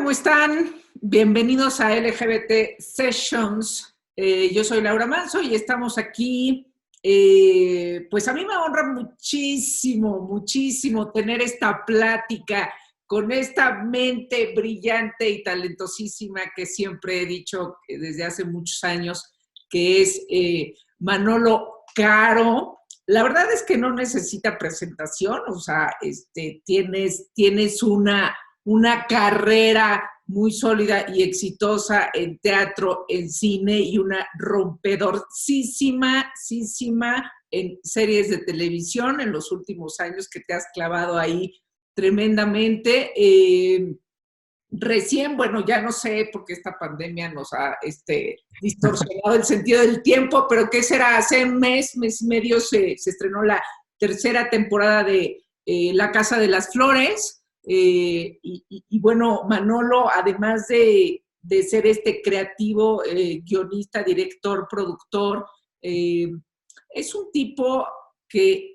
¿cómo están? Bienvenidos a LGBT Sessions. Yo soy Laura Manso y estamos aquí. Pues a mí me honra muchísimo, muchísimo tener esta plática con esta mente brillante y talentosísima que siempre he dicho desde hace muchos años, que es Manolo Caro. La verdad es que no necesita presentación, o sea, tienes una carrera muy sólida y exitosa en teatro, en cine y una rompedorcísima en series de televisión en los últimos años que te has clavado ahí tremendamente. Recién, bueno, ya no sé porque esta pandemia nos ha distorsionado el sentido del tiempo, pero ¿qué será? Hace un mes y medio se estrenó la tercera temporada de La Casa de las Flores. Bueno, Manolo, además de ser este creativo, guionista, director, productor, es un tipo que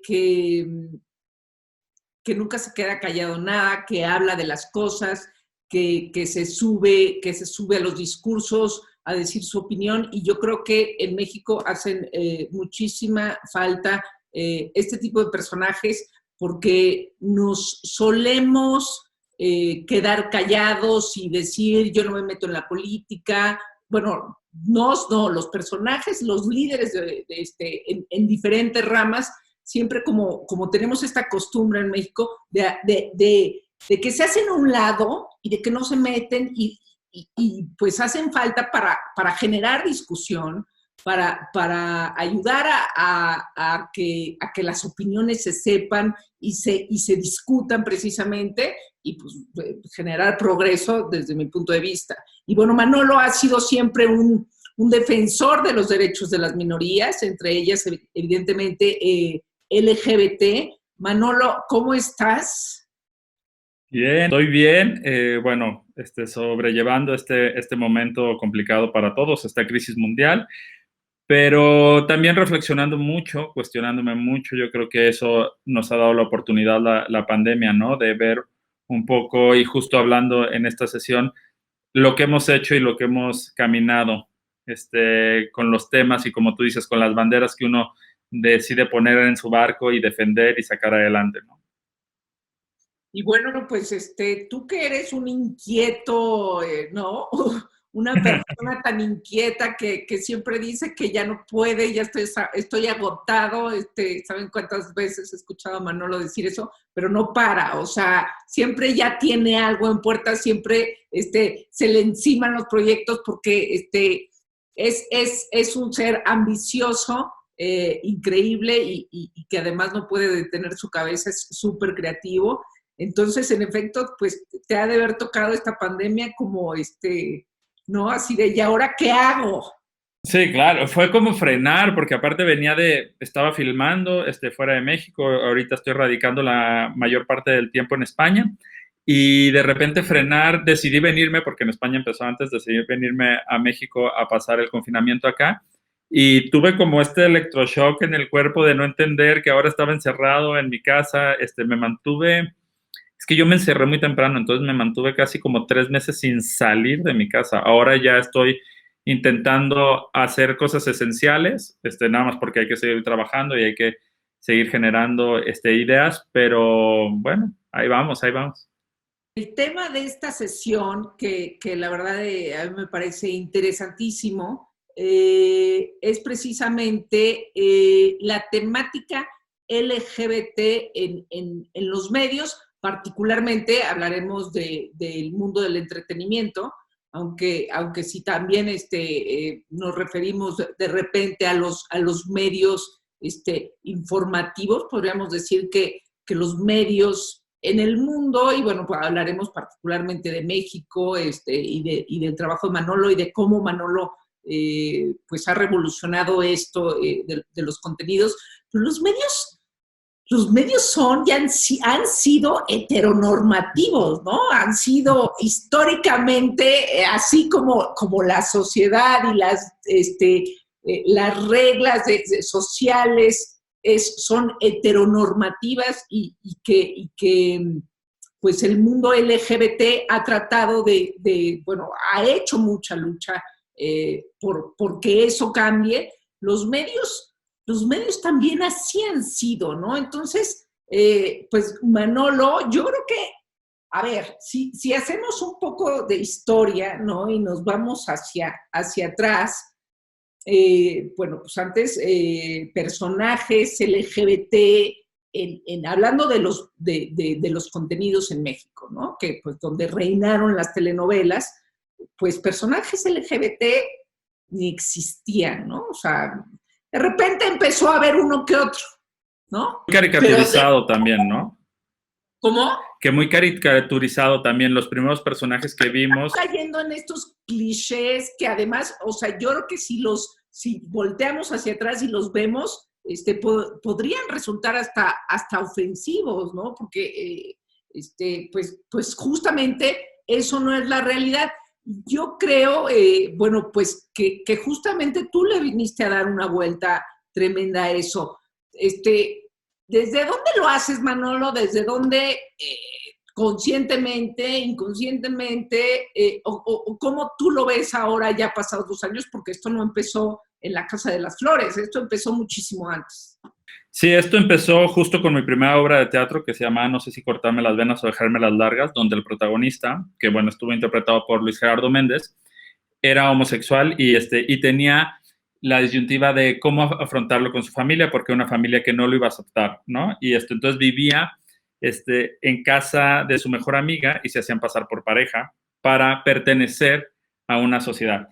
nunca se queda callado nada, que habla de las cosas, que se sube a los discursos a decir su opinión, y yo creo que en México hacen muchísima falta este tipo de personajes, porque nos solemos quedar callados y decir yo no me meto en la política. Bueno, no, los personajes, los líderes en diferentes ramas, siempre como tenemos esta costumbre en México de que se hacen a un lado y de que no se meten y pues hacen falta para generar discusión, para ayudar a que las opiniones se sepan y se discutan precisamente, y pues generar progreso desde mi punto de vista. Y bueno, Manolo ha sido siempre un defensor de los derechos de las minorías, entre ellas evidentemente LGBT. Manolo, ¿cómo estás? Bien, estoy bien. Bueno, sobrellevando este momento complicado para todos, esta crisis mundial, pero también reflexionando mucho, cuestionándome mucho. Yo creo que eso nos ha dado la oportunidad, la pandemia, ¿no? De ver un poco, y justo hablando en esta sesión, lo que hemos hecho y lo que hemos caminado, con los temas y, como tú dices, con las banderas que uno decide poner en su barco y defender y sacar adelante, ¿no? Y bueno, pues tú que eres un inquieto, ¿no? Una persona tan inquieta que siempre dice que ya no puede, ya estoy agotado. ¿Saben cuántas veces he escuchado a Manolo decir eso? Pero no para, o sea, siempre ya tiene algo en puerta, siempre se le enciman los proyectos, porque es un ser ambicioso, increíble, y que además no puede detener su cabeza, es súper creativo. Entonces, en efecto, pues te ha de haber tocado esta pandemia como ¿no? Así de, ¿y ahora qué hago? Sí, claro, fue como frenar, porque aparte estaba filmando fuera de México. Ahorita estoy radicando la mayor parte del tiempo en España, y de repente frenar, decidí venirme, porque en España empezó antes, decidí venirme a México a pasar el confinamiento acá, y tuve como este electroshock en el cuerpo de no entender que ahora estaba encerrado en mi casa. Es que yo me encerré muy temprano, entonces me mantuve casi como 3 meses sin salir de mi casa. Ahora ya estoy intentando hacer cosas esenciales, nada más porque hay que seguir trabajando y hay que seguir generando ideas, pero bueno, ahí vamos, ahí vamos. El tema de esta sesión, que la verdad a mí me parece interesantísimo, es precisamente la temática LGBT en los medios. Particularmente hablaremos del mundo del entretenimiento, aunque sí también nos referimos de repente a los medios informativos. Podríamos decir que los medios en el mundo, y bueno, pues hablaremos particularmente de México, y del trabajo de Manolo, y de cómo Manolo pues ha revolucionado esto de los contenidos. Pero los medios han sido heteronormativos, ¿no? Han sido históricamente, así como la sociedad y las reglas sociales son heteronormativas, y que pues el mundo LGBT ha tratado bueno, ha hecho mucha lucha por que eso cambie. Los medios también así han sido, ¿no? Entonces, pues Manolo, yo creo que, a ver, si hacemos un poco de historia, ¿no? Y nos vamos hacia atrás, bueno, pues antes personajes LGBT, hablando de los contenidos en México, ¿no? Que pues donde reinaron las telenovelas, pues personajes LGBT ni existían, ¿no? O sea, de repente empezó a haber uno que otro, ¿no? Muy caricaturizado también, ¿no? ¿Cómo? Que muy caricaturizado también, los primeros personajes que vimos. Cayendo en estos clichés que además, o sea, yo creo que si volteamos hacia atrás y los vemos, podrían resultar hasta ofensivos, ¿no? Porque, pues justamente eso no es la realidad. Yo creo, bueno, pues que justamente tú le viniste a dar una vuelta tremenda a eso. ¿Desde dónde lo haces, Manolo? ¿Desde dónde conscientemente, inconscientemente, o cómo tú lo ves ahora ya pasados 2 años? Porque esto no empezó en la Casa de las Flores, esto empezó muchísimo antes. Sí, esto empezó justo con mi primera obra de teatro que se llama No sé si cortarme las venas o dejarme las largas, donde el protagonista, que bueno, estuvo interpretado por Luis Gerardo Méndez, era homosexual y tenía la disyuntiva de cómo afrontarlo con su familia, porque una familia que no lo iba a aceptar, ¿no? Y entonces vivía en casa de su mejor amiga y se hacían pasar por pareja para pertenecer a una sociedad.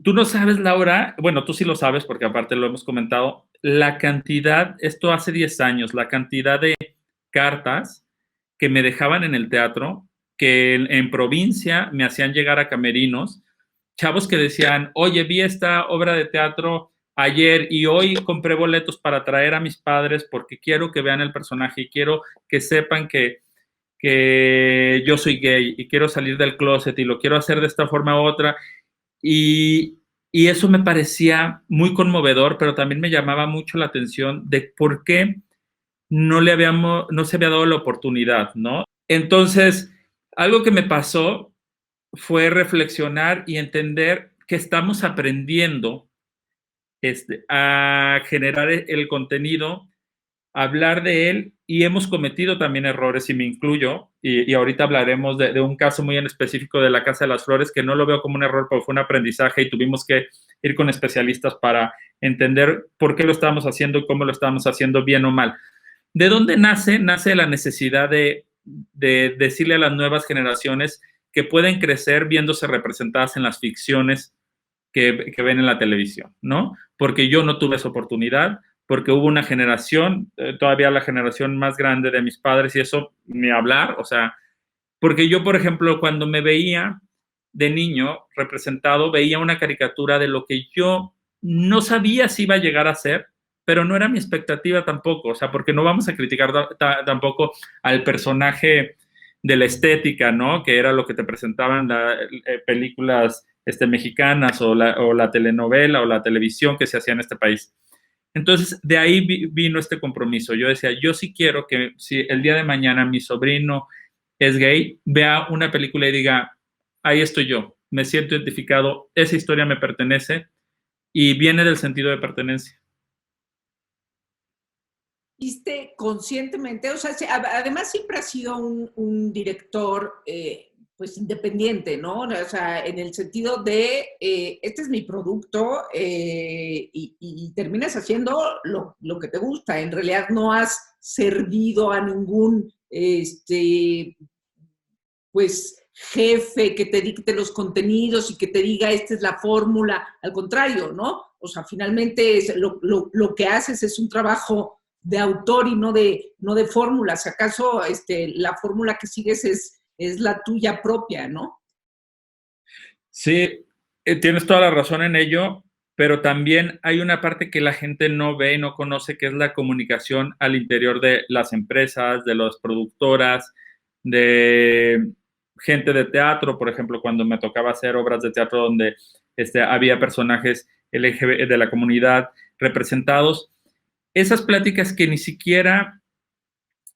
Tú no sabes, Laura, bueno, tú sí lo sabes porque aparte lo hemos comentado, la cantidad, esto hace 10 años, la cantidad de cartas que me dejaban en el teatro, que en provincia me hacían llegar a camerinos, chavos que decían, oye, vi esta obra de teatro ayer y hoy compré boletos para traer a mis padres porque quiero que vean el personaje y quiero que sepan que yo soy gay y quiero salir del closet y lo quiero hacer de esta forma u otra. Y eso me parecía muy conmovedor, pero también me llamaba mucho la atención de por qué no se había dado la oportunidad, ¿no? Entonces, algo que me pasó fue reflexionar y entender que estamos aprendiendo a generar el contenido, hablar de él, y hemos cometido también errores, y me incluyo, y ahorita hablaremos de un caso muy en específico de la Casa de las Flores, que no lo veo como un error, pero fue un aprendizaje y tuvimos que ir con especialistas para entender por qué lo estábamos haciendo y cómo lo estábamos haciendo, bien o mal. ¿De dónde nace? Nace la necesidad de decirle a las nuevas generaciones que pueden crecer viéndose representadas en las ficciones que ven en la televisión, ¿no? Porque yo no tuve esa oportunidad, porque hubo una generación, todavía la generación más grande de mis padres, y eso ni hablar, o sea, porque yo, por ejemplo, cuando me veía de niño representado, veía una caricatura de lo que yo no sabía si iba a llegar a ser, pero no era mi expectativa tampoco, o sea, porque no vamos a criticar tampoco al personaje de la estética, ¿no? Que era lo que te presentaban las películas mexicanas o la telenovela o la televisión que se hacía en este país. Entonces, de ahí vino este compromiso. Yo decía, yo sí quiero que si el día de mañana mi sobrino es gay, vea una película y diga, ahí estoy yo, me siento identificado, esa historia me pertenece y viene del sentido de pertenencia. ¿Viste conscientemente? O sea, además siempre ha sido un director pues independiente, ¿no? O sea, en el sentido de, este es mi producto y terminas haciendo lo que te gusta. En realidad no has servido a ningún, pues, jefe que te dicte los contenidos y que te diga, esta es la fórmula. Al contrario, ¿no? O sea, finalmente lo que haces es un trabajo de autor y no de fórmulas. ¿Acaso la fórmula que sigues es la tuya propia, no? Sí, tienes toda la razón en ello, pero también hay una parte que la gente no ve y no conoce, que es la comunicación al interior de las empresas, de las productoras, de gente de teatro, por ejemplo, cuando me tocaba hacer obras de teatro donde había personajes LGBT de la comunidad representados, esas pláticas que ni siquiera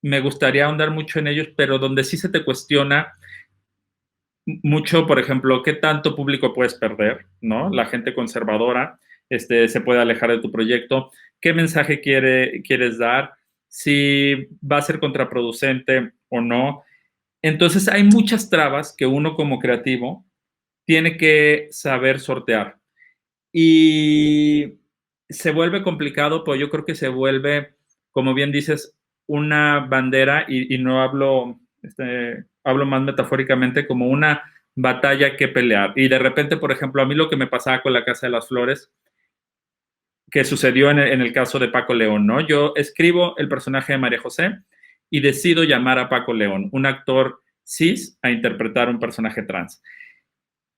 me gustaría ahondar mucho en ellos, pero donde sí se te cuestiona mucho, por ejemplo, qué tanto público puedes perder, ¿no? La gente conservadora se puede alejar de tu proyecto. ¿Qué mensaje quieres dar? Si va a ser contraproducente o no. Entonces, hay muchas trabas que uno como creativo tiene que saber sortear. Y se vuelve complicado, pues yo creo que se vuelve, como bien dices, una bandera, y no hablo, hablo más metafóricamente, como una batalla que pelear. Y de repente, por ejemplo, a mí lo que me pasaba con La Casa de las Flores, que sucedió en el caso de Paco León, ¿no? Yo escribo el personaje de María José y decido llamar a Paco León, un actor cis, a interpretar un personaje trans.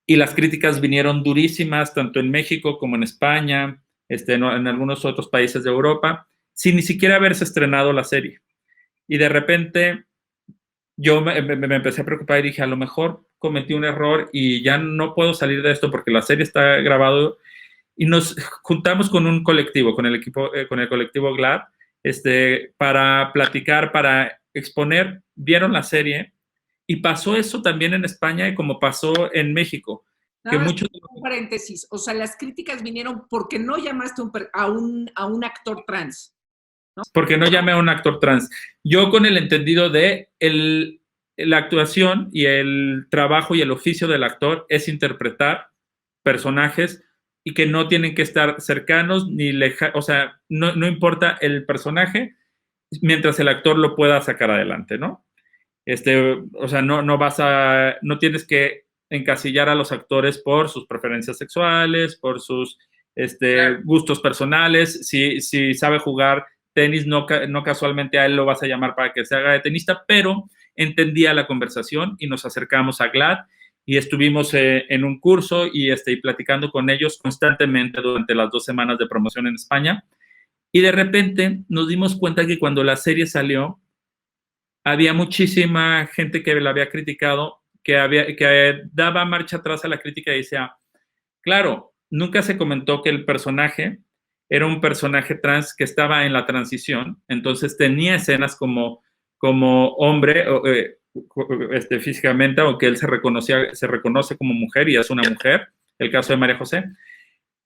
Y las críticas vinieron durísimas, tanto en México como en España, en algunos otros países de Europa, sin ni siquiera haberse estrenado la serie. Y de repente yo me empecé a preocupar y dije, a lo mejor cometí un error y ya no puedo salir de esto porque la serie está grabado. Y nos juntamos con un colectivo, con el equipo, con el colectivo GLAD, para platicar, para exponer. Vieron la serie y pasó eso también en España y como pasó en México. Que Nada más muchos... un paréntesis. O sea, las críticas vinieron porque no llamaste a un actor trans, ¿no? Porque no llame a un actor trans. Yo con el entendido de la actuación y el trabajo y el oficio del actor es interpretar personajes y que no tienen que estar cercanos ni lejanos, o sea, no importa el personaje mientras el actor lo pueda sacar adelante, ¿no? O sea, no tienes que encasillar a los actores por sus preferencias sexuales, por sus gustos personales. Si sabe jugar tenis, no casualmente a él lo vas a llamar para que se haga de tenista, pero entendía la conversación y nos acercamos a GLAD y estuvimos en un curso y platicando con ellos constantemente durante las 2 semanas de promoción en España. Y de repente nos dimos cuenta que cuando la serie salió, había muchísima gente que la había criticado, que daba marcha atrás a la crítica y decía, claro, nunca se comentó que el personaje era un personaje trans que estaba en la transición, entonces tenía escenas como hombre físicamente, aunque él se reconoce como mujer y es una mujer, el caso de María José.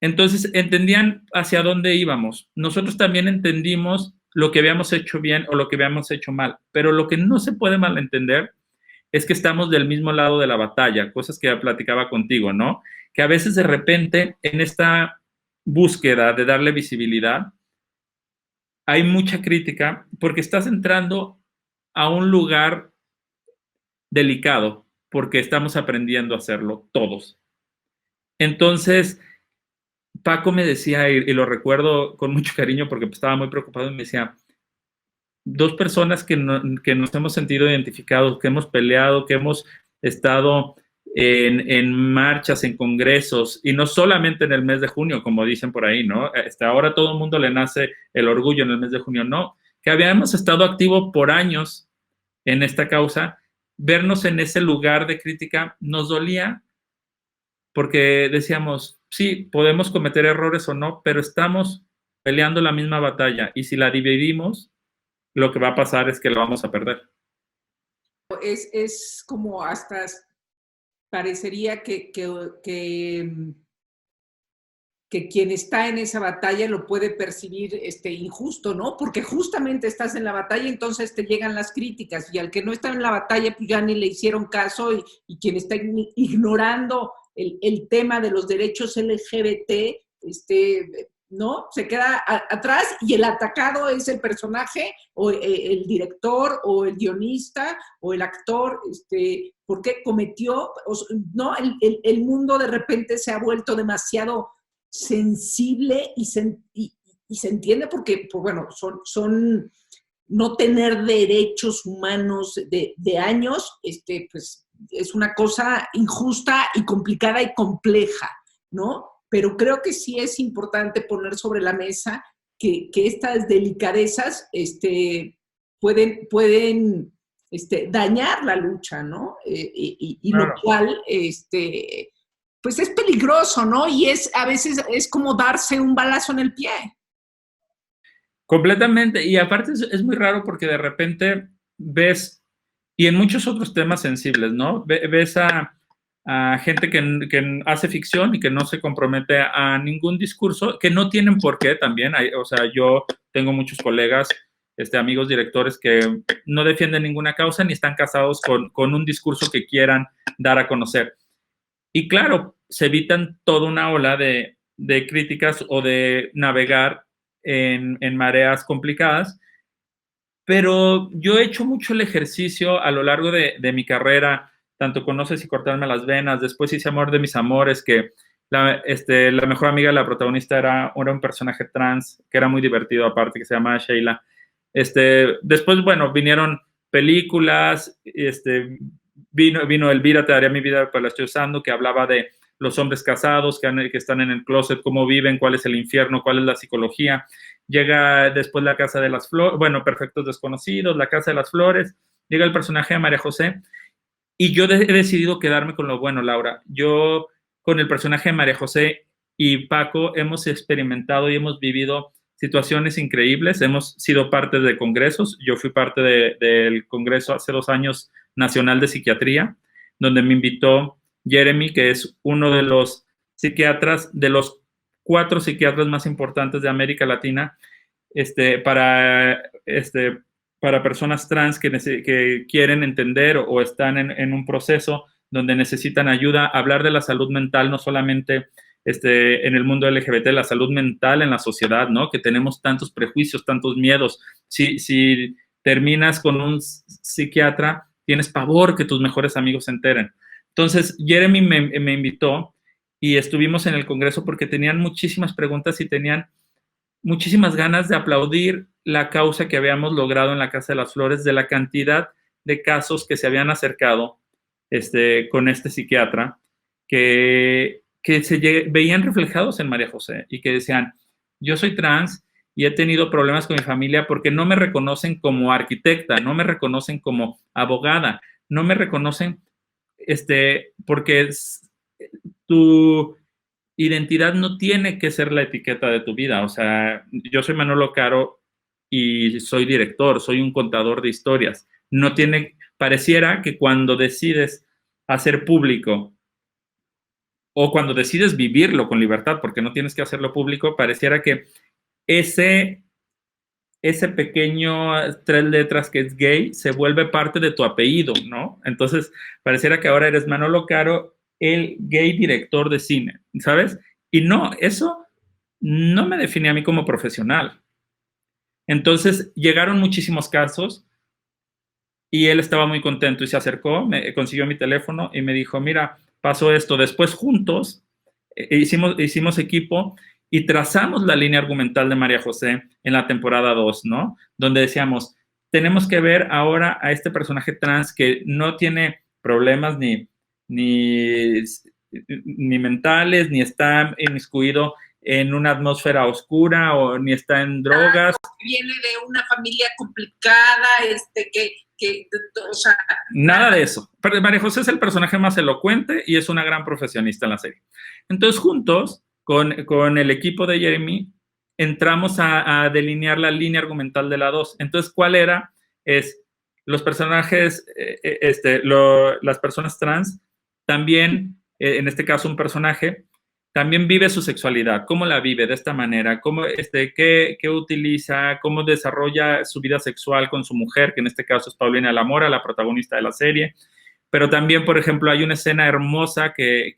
Entonces entendían hacia dónde íbamos. Nosotros también entendimos lo que habíamos hecho bien o lo que habíamos hecho mal, pero lo que no se puede malentender es que estamos del mismo lado de la batalla, cosas que ya platicaba contigo, ¿no? Que a veces de repente en esta búsqueda de darle visibilidad hay mucha crítica porque estás entrando a un lugar delicado porque estamos aprendiendo a hacerlo todos. Entonces, Paco me decía, y lo recuerdo con mucho cariño porque estaba muy preocupado, y me decía, 2 personas que nos hemos sentido identificados, que hemos peleado, que hemos estado en marchas, en congresos, y no solamente en el mes de junio, como dicen por ahí, ¿no? Ahora todo el mundo le nace el orgullo en el mes de junio, no, que habíamos estado activos por años en esta causa, vernos en ese lugar de crítica nos dolía porque decíamos, sí, podemos cometer errores o no, pero estamos peleando la misma batalla y si la dividimos, lo que va a pasar es que lo vamos a perder. Es como hasta parecería que quien está en esa batalla lo puede percibir injusto, ¿no? Porque justamente estás en la batalla, entonces te llegan las críticas, y al que no está en la batalla, pues ya ni le hicieron caso, y quien está ignorando el tema de los derechos LGBT, ¿no? Se queda atrás, y el atacado es el personaje, o el director, o el guionista, o el actor, porque cometió, ¿no? El mundo de repente se ha vuelto demasiado sensible y se entiende porque, pues bueno, son no tener derechos humanos de años, pues es una cosa injusta y complicada y compleja, ¿no? Pero creo que sí es importante poner sobre la mesa que estas delicadezas pueden dañar la lucha, ¿no? Claro. Lo cual, pues es peligroso, ¿no? Y a veces es como darse un balazo en el pie. Completamente. Y aparte es muy raro porque de repente ves, y en muchos otros temas sensibles, ¿no? Ves a gente que hace ficción y que no se compromete a ningún discurso, que no tienen por qué también. O sea, yo tengo muchos colegas, amigos directores que no defienden ninguna causa ni están casados con un discurso que quieran dar a conocer. Y claro, se evitan toda una ola de críticas o de navegar en mareas complicadas, pero yo he hecho mucho el ejercicio a lo largo de mi carrera, tanto Conoces y cortarme las venas, después hice Amor de mis amores, que la mejor amiga de la protagonista era un personaje trans, que era muy divertido aparte, que se llamaba Sheila. Después, bueno, vinieron películas, vino Elvira, Te daría mi vida, pues la estoy usando, que hablaba de los hombres casados que están en el closet, cómo viven, cuál es el infierno, cuál es la psicología. Llega después La Casa de las Flores, bueno, Perfectos Desconocidos, La Casa de las Flores, llega el personaje de María José, y yo he decidido quedarme con lo bueno, Laura. Yo, con el personaje de María José y Paco, hemos experimentado y hemos vivido situaciones increíbles, hemos sido parte de congresos, yo fui parte del congreso hace 2 años nacional de psiquiatría, donde me invitó Jeremy, que es uno de los psiquiatras, de los 4 psiquiatras más importantes de América Latina, para, para personas trans que quieren entender o están en un proceso donde necesitan ayuda, hablar de la salud mental, no solamente en el mundo LGBT, la salud mental en la sociedad, ¿no? Que tenemos tantos prejuicios, tantos miedos. Si terminas con un psiquiatra, tienes pavor que tus mejores amigos se enteren. Entonces, Jeremy me invitó y estuvimos en el congreso porque tenían muchísimas preguntas y tenían muchísimas ganas de aplaudir la causa que habíamos logrado en la Casa de las Flores, de la cantidad de casos que se habían acercado con este psiquiatra, que se veían reflejados en María José y que decían, yo soy trans y he tenido problemas con mi familia porque no me reconocen como arquitecta, no me reconocen como abogada, no me reconocen porque tu identidad no tiene que ser la etiqueta de tu vida. O sea, yo soy Manolo Caro y soy director, soy un contador de historias. No tiene, pareciera que cuando decides hacer público o cuando decides vivirlo con libertad, porque no tienes que hacerlo público, pareciera que ese pequeño 3 letras que es gay se vuelve parte de tu apellido, ¿no? Entonces, pareciera que ahora eres Manolo Caro, el gay director de cine, ¿sabes? Y no, eso no me define a mí como profesional. Entonces, llegaron muchísimos casos y él estaba muy contento y se acercó, me consiguió mi teléfono y me dijo, mira, pasó esto. Después juntos hicimos equipo y trazamos la línea argumental de María José en la temporada 2, ¿no? Donde decíamos, tenemos que ver ahora a este personaje trans que no tiene problemas ni mentales, ni está inmiscuido en una atmósfera oscura o ni está en drogas. Viene de una familia complicada, o sea, nada de eso. Pero María José es el personaje más elocuente y es una gran profesionista en la serie. Entonces, juntos, con el equipo de Jeremy, entramos a delinear la línea argumental de la 2. Entonces, ¿cuál era? Es los personajes, las personas trans, también, en este caso un personaje, también vive su sexualidad. ¿Cómo la vive de esta manera? ¿Cómo, qué utiliza? ¿Cómo desarrolla su vida sexual con su mujer? Que en este caso es Paulina La Mora, la protagonista de la serie. Pero también, por ejemplo, hay una escena hermosa que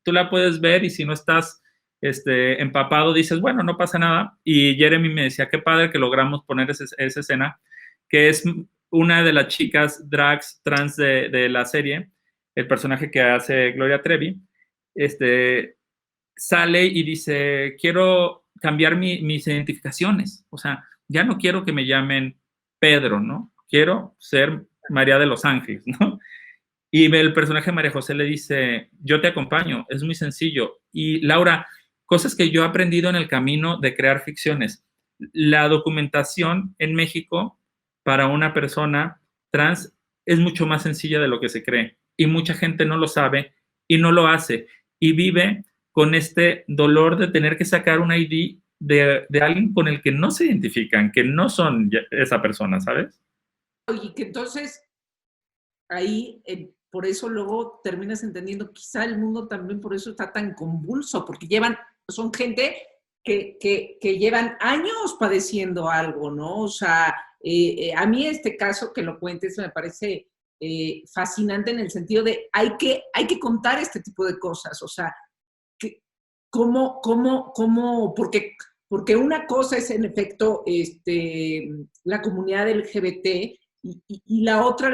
tú la puedes ver y si no estás empapado, dices, bueno, no pasa nada. Y Jeremy me decía, qué padre que logramos poner esa escena, que es una de las chicas drags trans de la serie, el personaje que hace Gloria Trevi, sale y dice, quiero cambiar mis identificaciones. O sea, ya no quiero que me llamen Pedro, ¿no? Quiero ser María de los Ángeles, ¿no? Y el personaje de María José le dice, yo te acompaño, es muy sencillo. Y Laura, cosas que yo he aprendido en el camino de crear ficciones. La documentación en México para una persona trans es mucho más sencilla de lo que se cree. Y mucha gente no lo sabe y no lo hace. Y vive con este dolor de tener que sacar un ID de alguien con el que no se identifican, que no son esa persona, ¿sabes? Y que entonces ahí, por eso luego terminas entendiendo, quizá el mundo también por eso está tan convulso, porque son gente que llevan años padeciendo algo, ¿no? O sea, a mí este caso que lo cuentes me parece fascinante en el sentido de hay que contar este tipo de cosas, o sea, que, porque una cosa es en efecto la comunidad LGBT y la otra,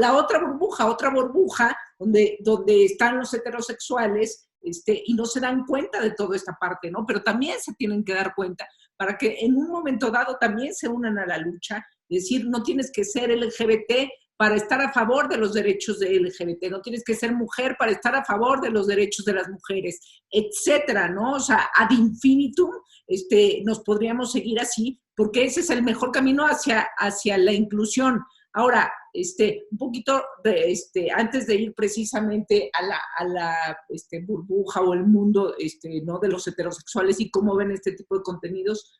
otra burbuja donde están los heterosexuales y no se dan cuenta de toda esta parte, ¿no? Pero también se tienen que dar cuenta para que en un momento dado también se unan a la lucha, es decir, no tienes que ser LGBT para estar a favor de los derechos de LGBT, no tienes que ser mujer para estar a favor de los derechos de las mujeres, etcétera, ¿no? O sea, ad infinitum, nos podríamos seguir así, porque ese es el mejor camino hacia la inclusión. Ahora, un poquito antes de ir precisamente a la burbuja o el mundo ¿no? de los heterosexuales y cómo ven este tipo de contenidos,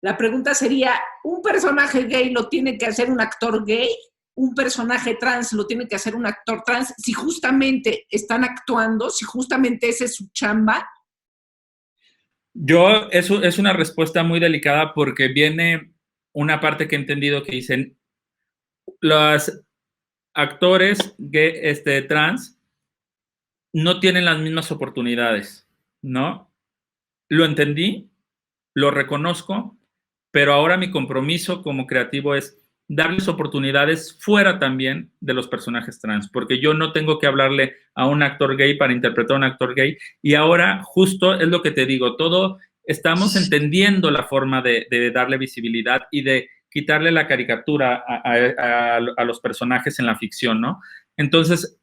la pregunta sería, ¿un personaje gay lo tiene que hacer un actor gay? ¿Un personaje trans lo tiene que hacer un actor trans? Si justamente están actuando, si justamente esa es su chamba. Eso es una respuesta muy delicada porque viene una parte que he entendido que dicen, los actores gay, trans no tienen las mismas oportunidades, ¿no? Lo entendí, lo reconozco, pero ahora mi compromiso como creativo es darles oportunidades fuera también de los personajes trans, porque yo no tengo que hablarle a un actor gay para interpretar a un actor gay, y ahora justo es lo que te digo, todo estamos entendiendo la forma de darle visibilidad y de quitarle la caricatura a los personajes en la ficción, ¿no? Entonces,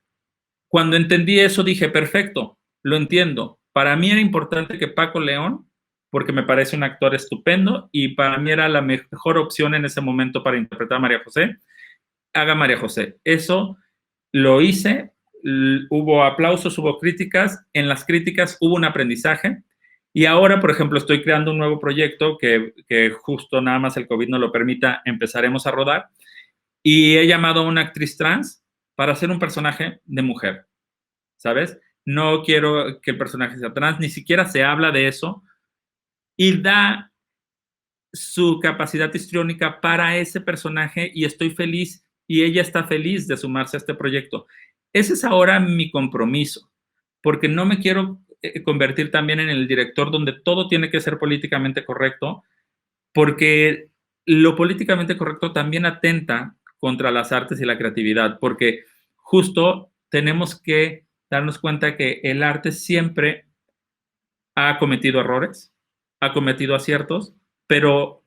cuando entendí eso, dije, perfecto, lo entiendo. Para mí era importante que Paco León, porque me parece un actor estupendo y para mí era la mejor opción en ese momento para interpretar a María José, haga María José. Eso lo hice, hubo aplausos, hubo críticas, en las críticas hubo un aprendizaje y ahora, por ejemplo, estoy creando un nuevo proyecto que justo nada más el COVID no lo permita, empezaremos a rodar y he llamado a una actriz trans para hacer un personaje de mujer, ¿sabes? No quiero que el personaje sea trans, ni siquiera se habla de eso, y da su capacidad histriónica para ese personaje y estoy feliz y ella está feliz de sumarse a este proyecto. Ese es ahora mi compromiso, porque no me quiero convertir también en el director donde todo tiene que ser políticamente correcto, porque lo políticamente correcto también atenta contra las artes y la creatividad, porque justo tenemos que darnos cuenta que el arte siempre ha cometido errores, ha cometido aciertos, pero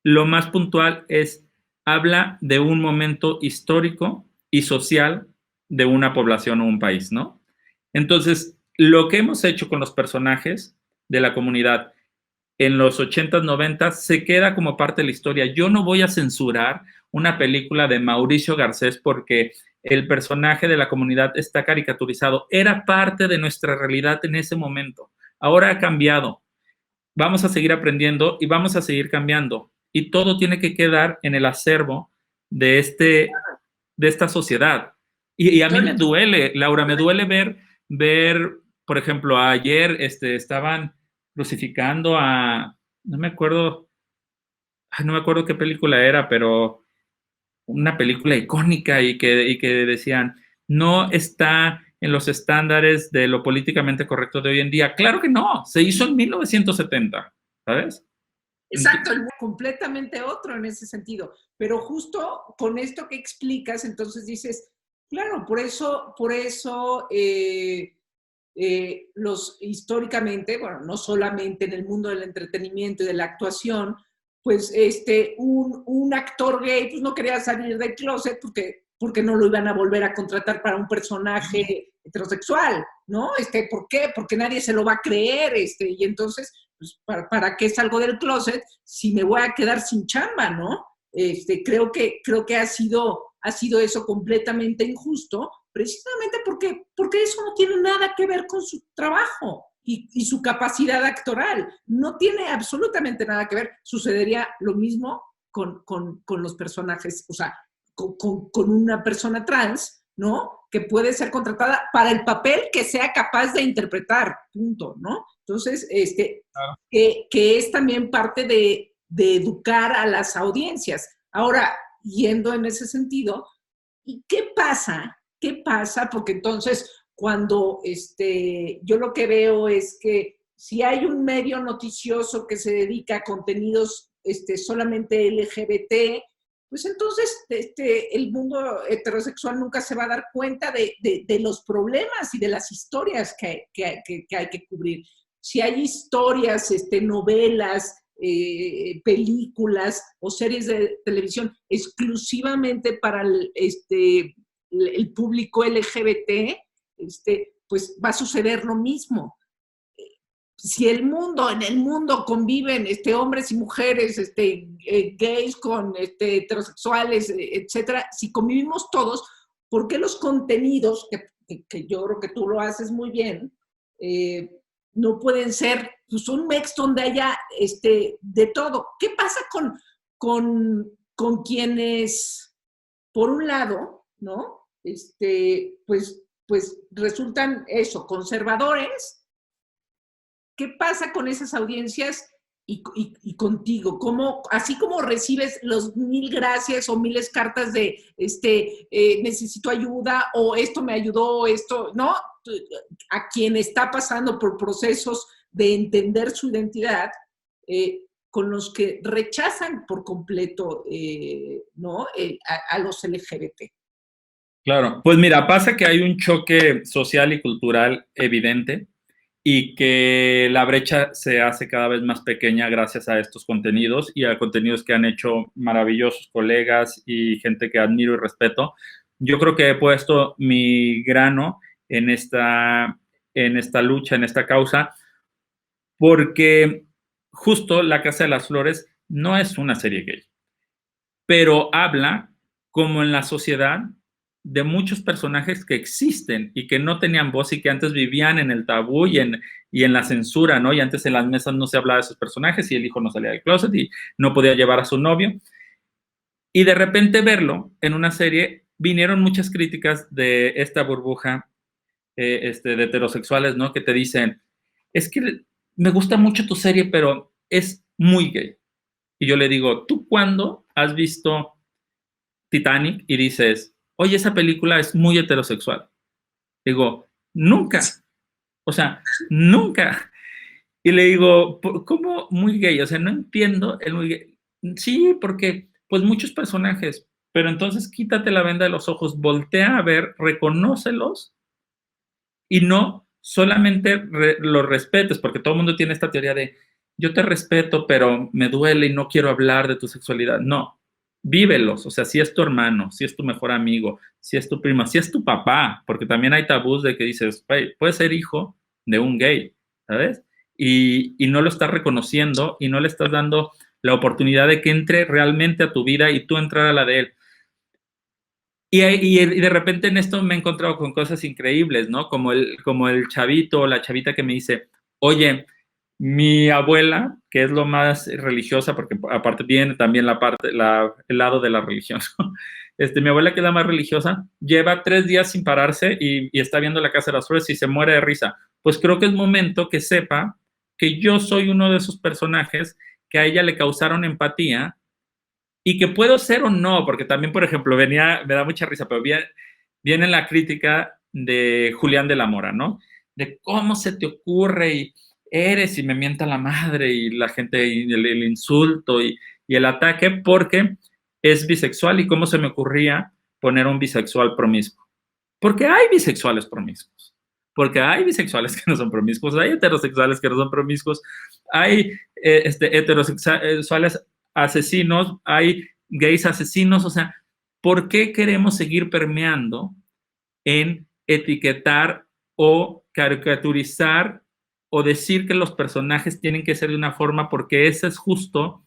lo más puntual es, habla de un momento histórico y social de una población o un país, ¿no? Entonces, lo que hemos hecho con los personajes de la comunidad en los 80s, 90s, se queda como parte de la historia. Yo no voy a censurar una película de Mauricio Garcés porque el personaje de la comunidad está caricaturizado. Era parte de nuestra realidad en ese momento. Ahora ha cambiado. Vamos a seguir aprendiendo y vamos a seguir cambiando. Y todo tiene que quedar en el acervo de, de esta sociedad. Y a mí me duele, Laura, me duele ver por ejemplo, ayer estaban crucificando a, no me acuerdo qué película era, pero una película icónica y que decían, no está en los estándares de lo políticamente correcto de hoy en día. Claro que no, se hizo en 1970, ¿sabes? Exacto, completamente otro en ese sentido. Pero justo con esto que explicas, entonces dices, claro, por eso los históricamente, bueno, no solamente en el mundo del entretenimiento y de la actuación, pues un actor gay pues no quería salir del closet porque no lo iban a volver a contratar para un personaje heterosexual, ¿no? ¿Por qué? Porque nadie se lo va a creer, y entonces, pues, ¿para qué salgo del closet si me voy a quedar sin chamba, ¿no? Creo que ha sido eso completamente injusto, precisamente porque eso no tiene nada que ver con su trabajo. y su capacidad actoral. No tiene absolutamente nada que ver. Sucedería lo mismo con los personajes, o sea, con una persona trans, ¿no? Que puede ser contratada para el papel que sea capaz de interpretar, punto, ¿no? Entonces, Claro. que es también parte de educar a las audiencias. Ahora, yendo en ese sentido, ¿y qué pasa? ¿Qué pasa? Porque entonces, cuando yo lo que veo es que si hay un medio noticioso que se dedica a contenidos solamente LGBT, pues entonces el mundo heterosexual nunca se va a dar cuenta de los problemas y de las historias que hay que cubrir. Si hay historias, novelas, películas o series de televisión exclusivamente para el público LGBT, pues va a suceder lo mismo. Si en el mundo conviven hombres y mujeres, gays con heterosexuales, etcétera, si convivimos todos, ¿por qué los contenidos, que yo creo que tú lo haces muy bien, no pueden ser pues, un mix donde haya de todo? ¿Qué pasa con quienes, por un lado, ¿no? Pues resultan eso, conservadores. ¿Qué pasa con esas audiencias y contigo? ¿Cómo, así como recibes los 1000 gracias o miles cartas de necesito ayuda o esto me ayudó, esto, ¿no? A quien está pasando por procesos de entender su identidad, con los que rechazan por completo, ¿no? A los LGBT. Claro, pues mira, pasa que hay un choque social y cultural evidente y que la brecha se hace cada vez más pequeña gracias a estos contenidos y a contenidos que han hecho maravillosos colegas y gente que admiro y respeto. Yo creo que he puesto mi grano en esta lucha, en esta causa, porque justo La Casa de las Flores no es una serie gay, pero habla como en la sociedad de muchos personajes que existen y que no tenían voz y que antes vivían en el tabú y en la censura, ¿no? Y antes en las mesas no se hablaba de esos personajes y el hijo no salía del closet y no podía llevar a su novio. Y de repente verlo en una serie, vinieron muchas críticas de esta burbuja de heterosexuales, ¿no? Que te dicen, es que me gusta mucho tu serie, pero es muy gay. Y yo le digo, ¿tú cuándo has visto Titanic y dices, oye, esa película es muy heterosexual? Digo, nunca, o sea, nunca. Y le digo, ¿cómo muy gay? O sea, no entiendo el muy gay. Sí, porque pues muchos personajes, pero entonces quítate la venda de los ojos, voltea a ver, reconócelos y no solamente los respetes, porque todo el mundo tiene esta teoría de yo te respeto, pero me duele y no quiero hablar de tu sexualidad. No, vívelos, o sea, si es tu hermano, si es tu mejor amigo, si es tu prima, si es tu papá, porque también hay tabús de que dices, hey, puedes ser hijo de un gay, ¿sabes? Y no lo estás reconociendo y no le estás dando la oportunidad de que entre realmente a tu vida y tú entrar a la de él. Y de repente en esto me he encontrado con cosas increíbles, ¿no? Como el chavito o la chavita que me dice, oye, mi abuela, que es lo más religiosa, porque aparte tiene también el lado de la religión, ¿no? Mi abuela, que es la más religiosa, lleva 3 días sin pararse y está viendo La Casa de las Flores y se muere de risa. Pues creo que es momento que sepa que yo soy uno de esos personajes que a ella le causaron empatía y que puedo ser o no, porque también, por ejemplo, me da mucha risa, pero viene la crítica de Julián de la Mora, ¿no? De cómo se te ocurre y eres y me mienta la madre y la gente y el insulto y el ataque porque es bisexual y cómo se me ocurría poner un bisexual promiscuo. Porque hay bisexuales promiscuos, porque hay bisexuales que no son promiscuos, hay heterosexuales que no son promiscuos, hay heterosexuales asesinos, hay gays asesinos, o sea, ¿por qué queremos seguir permeando en etiquetar o caricaturizar o decir que los personajes tienen que ser de una forma porque ese es justo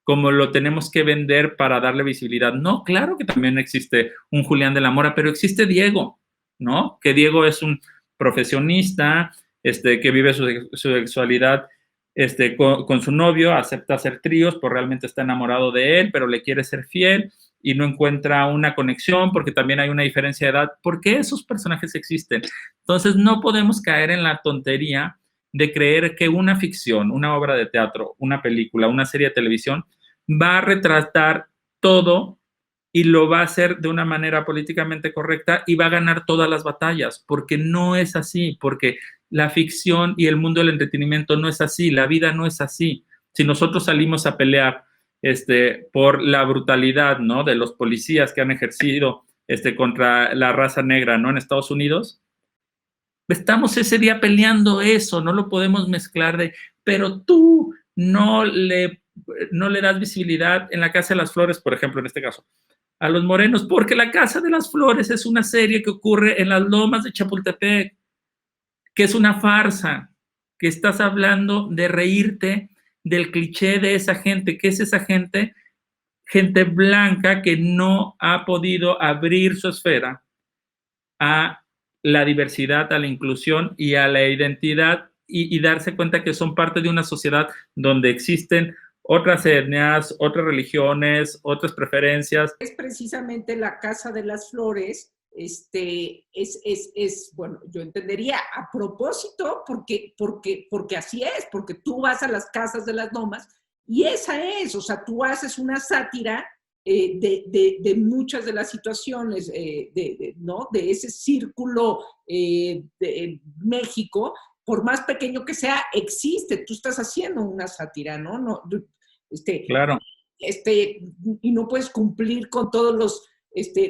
como lo tenemos que vender para darle visibilidad? No, claro que también existe un Julián de la Mora, pero existe Diego, ¿no? Que Diego es un profesionista, que vive su sexualidad con su novio, acepta hacer tríos, pues realmente está enamorado de él, pero le quiere ser fiel y no encuentra una conexión porque también hay una diferencia de edad. ¿Por qué esos personajes existen? Entonces no podemos caer en la tontería de creer que una ficción, una obra de teatro, una película, una serie de televisión va a retratar todo y lo va a hacer de una manera políticamente correcta y va a ganar todas las batallas, porque no es así, porque la ficción y el mundo del entretenimiento no es así, la vida no es así. Si nosotros salimos a pelear por la brutalidad, ¿no?, de los policías que han ejercido contra la raza negra, ¿no?, en Estados Unidos, estamos ese día peleando eso, no lo podemos mezclar pero tú no le das visibilidad en la Casa de las Flores, por ejemplo, en este caso, a los morenos, porque la Casa de las Flores es una serie que ocurre en las lomas de Chapultepec, que es una farsa, que estás hablando de reírte del cliché de esa gente. ¿Qué es esa gente? Gente blanca que no ha podido abrir su esfera a la diversidad, a la inclusión y a la identidad y darse cuenta que son parte de una sociedad donde existen otras etnias, otras religiones, otras preferencias. Es precisamente la Casa de las Flores, bueno, yo entendería a propósito, porque así es, porque tú vas a las casas de las lomas y esa es, o sea, tú haces una sátira de muchas de las situaciones, ¿no?, de ese círculo de México, por más pequeño que sea, existe, tú estás haciendo una sátira, ¿no? Claro. Y no puedes cumplir con todos los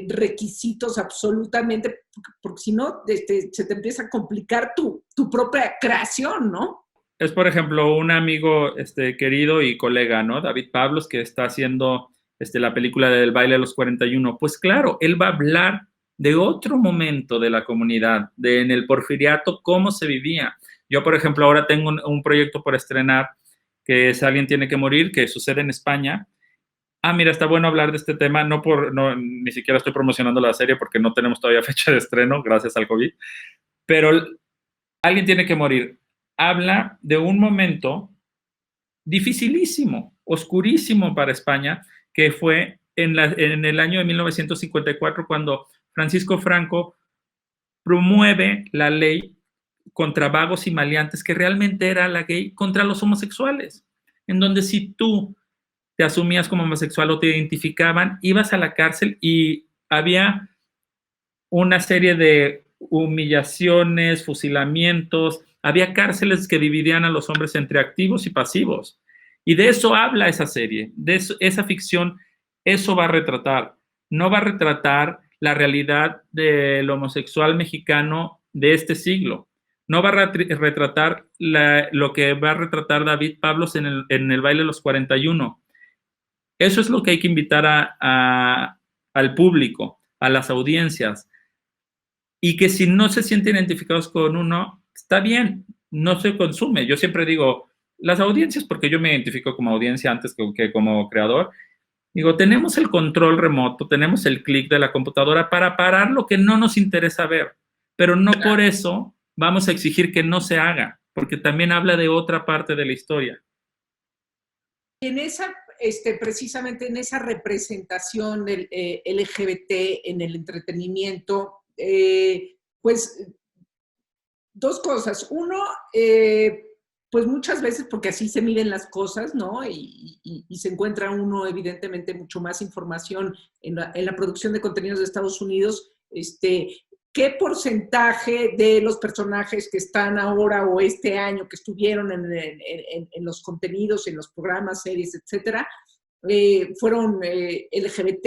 requisitos absolutamente, porque si no, se te empieza a complicar tu propia creación, ¿no? Es, por ejemplo, un amigo querido y colega, ¿no?, David Pablos, que está haciendo la película del baile de los 41. Pues claro, él va a hablar de otro momento de la comunidad, en el porfiriato, cómo se vivía. Yo, por ejemplo, ahora tengo un proyecto por estrenar que es Alguien tiene que morir, que sucede en España. Mira, está bueno hablar de este tema, ni siquiera estoy promocionando la serie porque no tenemos todavía fecha de estreno, gracias al COVID, pero Alguien tiene que morir. Habla de un momento dificilísimo, oscurísimo para España, que fue en el año de 1954, cuando Francisco Franco promueve la ley contra vagos y maleantes, que realmente era la ley contra los homosexuales, en donde si tú te asumías como homosexual o te identificaban, ibas a la cárcel y había una serie de humillaciones, fusilamientos, había cárceles que dividían a los hombres entre activos y pasivos. Y de eso habla esa serie, de eso, esa ficción, eso va a retratar. No va a retratar la realidad del homosexual mexicano de este siglo. No va a retratar lo que va a retratar David Pablos en el baile de los 41. Eso es lo que hay que invitar al público, a las audiencias. Y que si no se sienten identificados con uno, está bien, no se consume. Yo siempre digo, las audiencias, porque yo me identifico como audiencia antes que como creador, digo, tenemos el control remoto, tenemos el clic de la computadora para parar lo que no nos interesa ver, pero no por eso vamos a exigir que no se haga, porque también habla de otra parte de la historia. En esa, precisamente en esa representación del LGBT en el entretenimiento, pues dos cosas. Uno, pues muchas veces, porque así se miden las cosas, ¿no? Y se encuentra uno, evidentemente, mucho más información en la producción de contenidos de Estados Unidos. ¿Qué porcentaje de los personajes que están ahora o este año que estuvieron en los contenidos, en los programas, series, etcétera, fueron LGBT,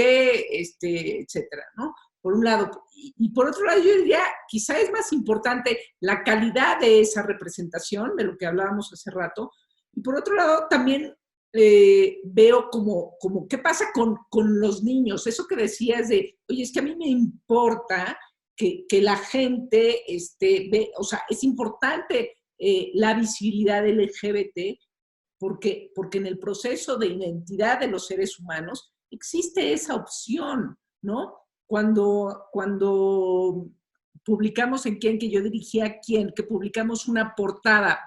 etcétera, ¿no? Por un lado. Y por otro lado, yo diría, quizá es más importante la calidad de esa representación, de lo que hablábamos hace rato. Y por otro lado, también veo como qué pasa con los niños. Eso que decías de, oye, es que a mí me importa que la gente ve, o sea, es importante la visibilidad LGBT porque en el proceso de identidad de los seres humanos existe esa opción, ¿no? Cuando publicamos en Quién, que yo dirigía Quién, que publicamos una portada,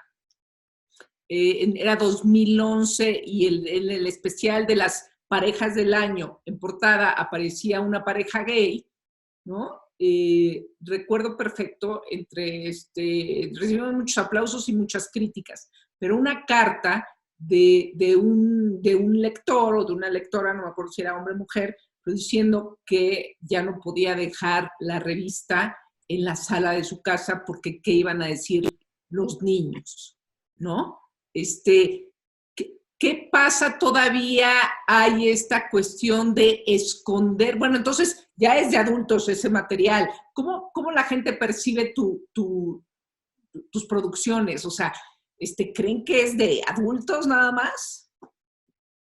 era 2011, y el especial de las parejas del año, en portada aparecía una pareja gay, ¿no? Recuerdo perfecto, recibimos muchos aplausos y muchas críticas, pero una carta de un lector o de una lectora, no me acuerdo si era hombre o mujer, pero diciendo que ya no podía dejar la revista en la sala de su casa porque qué iban a decir los niños, ¿no? ¿Qué pasa? Todavía hay esta cuestión de esconder. Bueno, entonces ya es de adultos ese material. ¿Cómo la gente percibe tus producciones? O sea, ¿creen que es de adultos nada más?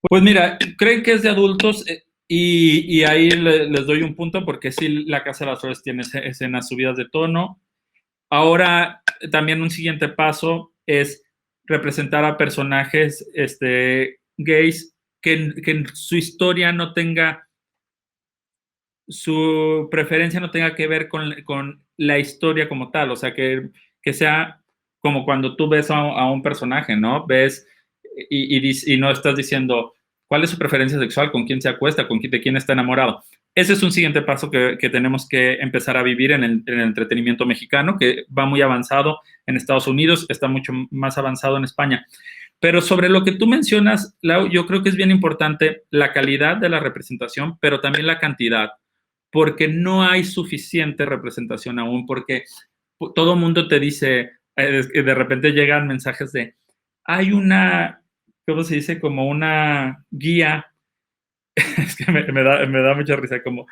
Pues mira, creen que es de adultos y ahí les doy un punto porque sí, La Casa de las Flores tiene escenas subidas de tono. Ahora, también un siguiente paso es representar a personajes gays que su historia no tenga, su preferencia no tenga que ver con la historia como tal, o sea, que sea como cuando tú ves a un personaje, ¿no? Ves y no estás diciendo cuál es su preferencia sexual, con quién se acuesta, de quién está enamorado. Ese es un siguiente paso que tenemos que empezar a vivir en el entretenimiento mexicano, que va muy avanzado en Estados Unidos, está mucho más avanzado en España. Pero sobre lo que tú mencionas, Lau, yo creo que es bien importante la calidad de la representación, pero también la cantidad, porque no hay suficiente representación aún, porque todo mundo te dice, de repente llegan mensajes de, hay una, ¿cómo se dice? Como una guía, es que me da mucha risa, como,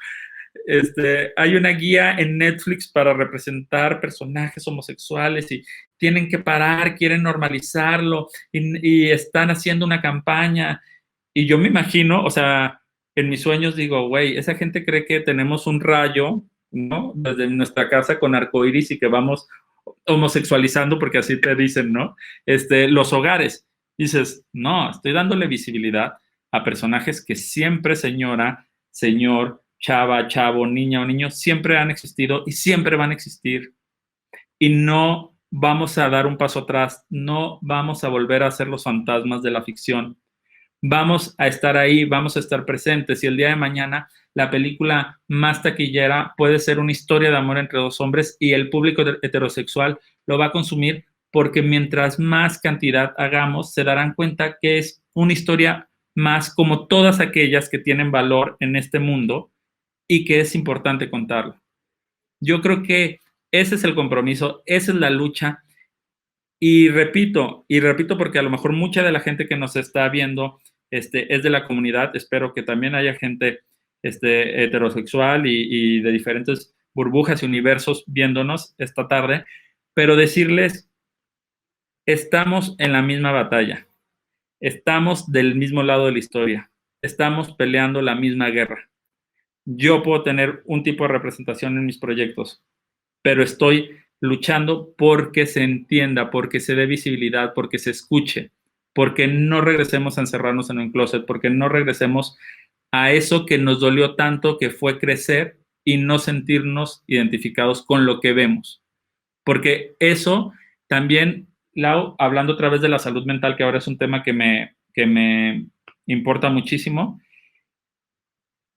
hay una guía en Netflix para representar personajes homosexuales y tienen que parar, quieren normalizarlo y están haciendo una campaña. Y yo me imagino, o sea, en mis sueños digo, güey, esa gente cree que tenemos un rayo, ¿no? Desde nuestra casa con arcoíris y que vamos homosexualizando, porque así te dicen, ¿no? Los hogares. Dices, no, estoy dándole visibilidad a personajes que siempre, señora, señor, chava, chavo, niña o niño, siempre han existido y siempre van a existir. Y no vamos a dar un paso atrás, no vamos a volver a ser los fantasmas de la ficción. Vamos a estar ahí, vamos a estar presentes y el día de mañana la película más taquillera puede ser una historia de amor entre dos hombres y el público heterosexual lo va a consumir porque mientras más cantidad hagamos, se darán cuenta que es una historia más como todas aquellas que tienen valor en este mundo y que es importante contarlo. Yo creo que ese es el compromiso, esa es la lucha. Y repito porque a lo mejor mucha de la gente que nos está viendo es de la comunidad. Espero que también haya gente heterosexual y de diferentes burbujas y universos viéndonos esta tarde, pero decirles, estamos en la misma batalla, estamos del mismo lado de la historia, estamos peleando la misma guerra. Yo puedo tener un tipo de representación en mis proyectos, pero estoy luchando porque se entienda, porque se dé visibilidad, porque se escuche, porque no regresemos a encerrarnos en un closet, porque no regresemos a eso que nos dolió tanto, que fue crecer y no sentirnos identificados con lo que vemos. Porque eso también, Lau, hablando otra vez de la salud mental, que ahora es un tema que me importa muchísimo,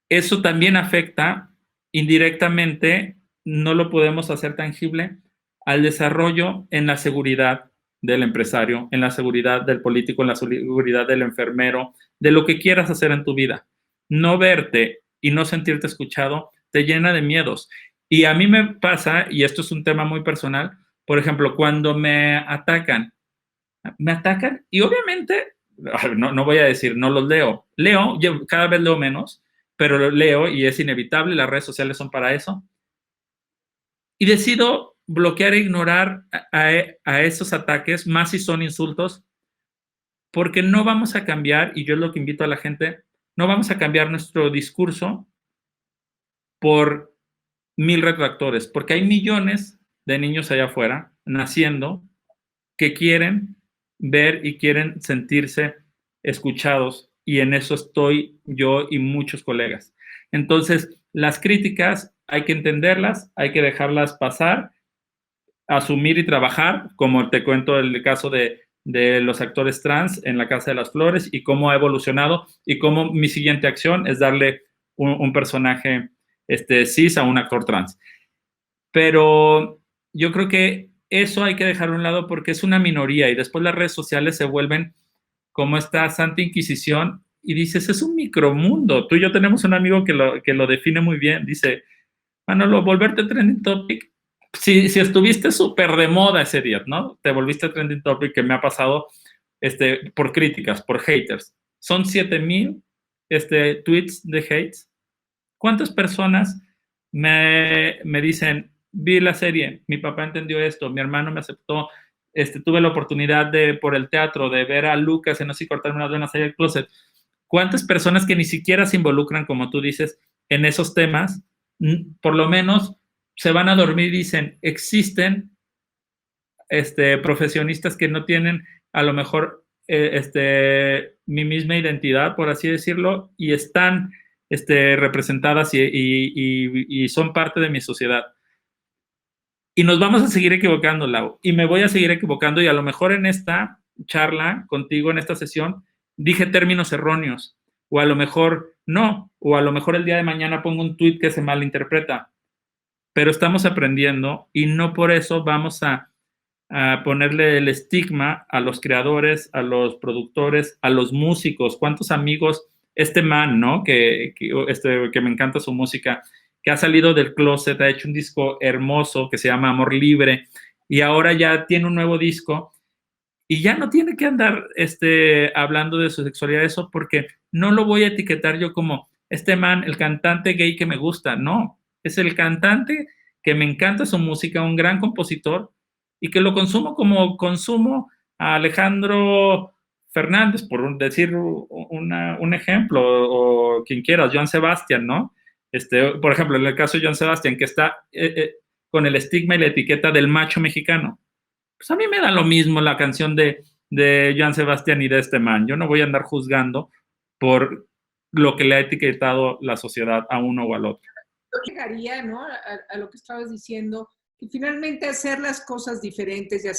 eso también afecta indirectamente, no lo podemos hacer tangible, al desarrollo en la seguridad del empresario, en la seguridad del político, en la seguridad del enfermero, de lo que quieras hacer en tu vida. No verte y no sentirte escuchado te llena de miedos. Y a mí me pasa, y esto es un tema muy personal, por ejemplo, cuando me atacan y obviamente, no voy a decir, no los leo. Yo cada vez leo menos, pero lo leo y es inevitable, las redes sociales son para eso. Y decido bloquear e ignorar a esos ataques, más si son insultos, porque no vamos a cambiar, y yo es lo que invito a la gente, no vamos a cambiar nuestro discurso por 1000 retractores, porque hay millones de niños allá afuera naciendo que quieren ver y quieren sentirse escuchados, y en eso estoy yo y muchos colegas. Entonces, las críticas hay que entenderlas, hay que dejarlas pasar, asumir y trabajar, como te cuento el caso de los actores trans en La Casa de las Flores y cómo ha evolucionado y cómo mi siguiente acción es darle un personaje cis a un actor trans. Pero yo creo que eso hay que dejarlo a un lado porque es una minoría y después las redes sociales se vuelven como esta santa inquisición y dices, es un micromundo. Tú y yo tenemos un amigo que lo define muy bien. Dice, Manolo, volverte trending topic. Si estuviste súper de moda ese día, ¿no? Te volviste trending topic, que me ha pasado por críticas, por haters. Son 7,000 tweets de hates. ¿Cuántas personas me dicen, vi la serie, mi papá entendió esto, mi hermano me aceptó, tuve la oportunidad por el teatro de ver a Lucas en Así cortarme las venas allá del closet? ¿Cuántas personas que ni siquiera se involucran, como tú dices, en esos temas, por lo menos se van a dormir y dicen, existen profesionistas que no tienen a lo mejor mi misma identidad, por así decirlo, y están representadas y son parte de mi sociedad? Y nos vamos a seguir equivocando, Lau, y me voy a seguir equivocando, y a lo mejor en esta charla contigo, en esta sesión, dije términos erróneos, o a lo mejor no, o a lo mejor el día de mañana pongo un tweet que se malinterpreta, pero estamos aprendiendo y no por eso vamos a ponerle el estigma a los creadores, a los productores, a los músicos. ¿Cuántos amigos, man, ¿no? Que me encanta su música, que ha salido del closet, ha hecho un disco hermoso que se llama Amor Libre, y ahora ya tiene un nuevo disco, y ya no tiene que andar hablando de su sexualidad, eso, porque no lo voy a etiquetar yo como man, el cantante gay que me gusta, no, es el cantante que me encanta su música, un gran compositor, y que lo consumo como consumo a Alejandro Fernández, por decir un ejemplo, o quien quieras, Joan Sebastián, ¿no? Por ejemplo, en el caso de Joan Sebastián, que está con el estigma y la etiqueta del macho mexicano. Pues a mí me da lo mismo la canción de Joan Sebastián y de man. Yo no voy a andar juzgando por lo que le ha etiquetado la sociedad a uno o al otro. Yo llegaría, ¿no? A lo que estabas diciendo, que finalmente hacer las cosas diferentes y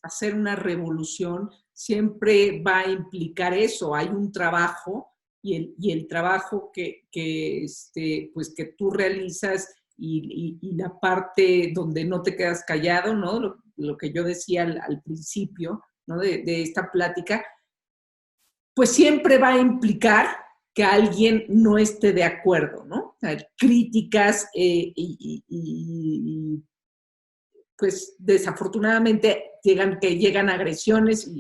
hacer una revolución siempre va a implicar eso. Hay un trabajo y el trabajo pues que tú realizas y la parte donde no te quedas callado, ¿no? Lo que yo decía al principio, ¿no? De esta plática, pues siempre va a implicar que alguien no esté de acuerdo, ¿no? O sea, críticas pues desafortunadamente llegan agresiones,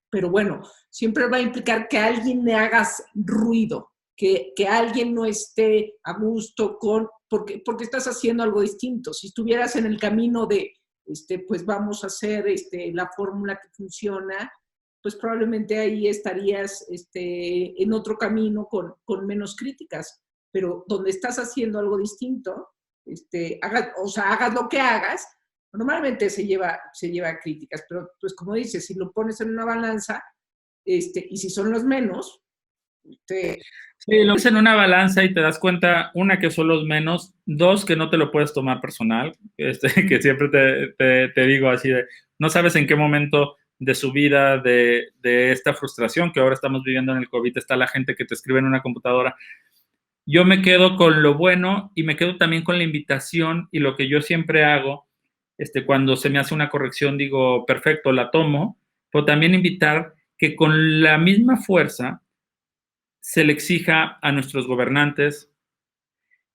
pero bueno, siempre va a implicar que alguien le hagas ruido, que alguien no esté a gusto porque estás haciendo algo distinto. Si estuvieras en el camino de, pues vamos a hacer la fórmula que funciona, pues probablemente ahí estarías en otro camino con menos críticas, pero donde estás haciendo algo distinto, hagas lo que hagas, normalmente se lleva críticas, pero pues como dices, si lo pones en una balanza, y si son los menos, Sí, lo ves en una balanza y te das cuenta, una, que son los menos, dos, que no te lo puedes tomar personal, que siempre te digo así de, no sabes en qué momento de su vida, de esta frustración que ahora estamos viviendo en el COVID, está la gente que te escribe en una computadora. Yo me quedo con lo bueno y me quedo también con la invitación, y lo que yo siempre hago, cuando se me hace una corrección, digo, perfecto, la tomo, pero también invitar que con la misma fuerza se le exija a nuestros gobernantes,